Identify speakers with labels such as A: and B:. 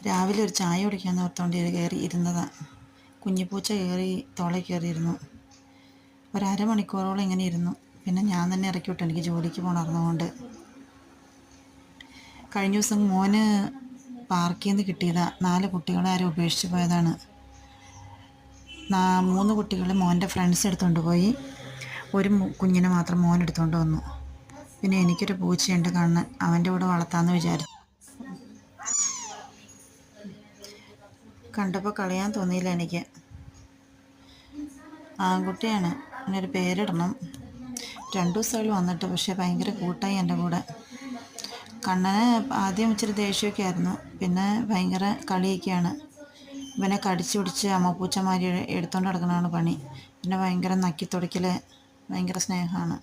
A: രാവിലെ ഒരു ചായ കുടിക്കാൻ ഓർത്തുകൊണ്ട് കയറി ഇരുന്നതാണ്. കുഞ്ഞിപ്പൂച്ച കയറി തോളയിൽ കയറിയിരുന്നു. ഒരമണിക്കൂറോളം ഇങ്ങനെ ഇരുന്നു. പിന്നെ ഞാൻ തന്നെ ഇറക്കി വിട്ടു, എനിക്ക് ജോലിക്ക് പോകണമായിരുന്നതുകൊണ്ട്. കഴിഞ്ഞ ദിവസം മോന് പാർക്കിൽ നിന്ന് കിട്ടിയതാണ്. 4 കുട്ടികളെ ആരും ഉപേക്ഷിച്ച് പോയതാണ്. 3 കുട്ടികൾ മോൻ്റെ ഫ്രണ്ട്സ് എടുത്തുകൊണ്ട് പോയി. ഒരു കുഞ്ഞിനെ മാത്രം മോൻ എടുത്തുകൊണ്ട് വന്നു. പിന്നെ എനിക്കൊരു പൂച്ചയുണ്ട് കണ്ണൻ, അവൻ്റെ കൂടെ വളർത്താമെന്ന് വിചാരിച്ചു. കണ്ടപ്പോൾ കളയാൻ തോന്നിയില്ല എനിക്ക്. ആൺകുട്ടിയാണ്, അതിനൊരു പേരിടണം. 2 ദിവസമായി വന്നിട്ട്, പക്ഷേ ഭയങ്കര കൂട്ടായി എൻ്റെ കൂടെ. കണ്ണന് ആദ്യം ഇച്ചിരി ദേഷ്യമൊക്കെ ആയിരുന്നു, പിന്നെ ഭയങ്കര കളിയൊക്കെയാണ്. ഇവനെ കടിച്ചു പിടിച്ച് അമ്മപ്പൂച്ചമാരി എടുത്തുകൊണ്ട് നടക്കണതാണ് പണി. പിന്നെ ഭയങ്കര നക്കി തുടയ്ക്കൽ, ഭയങ്കര സ്നേഹമാണ്.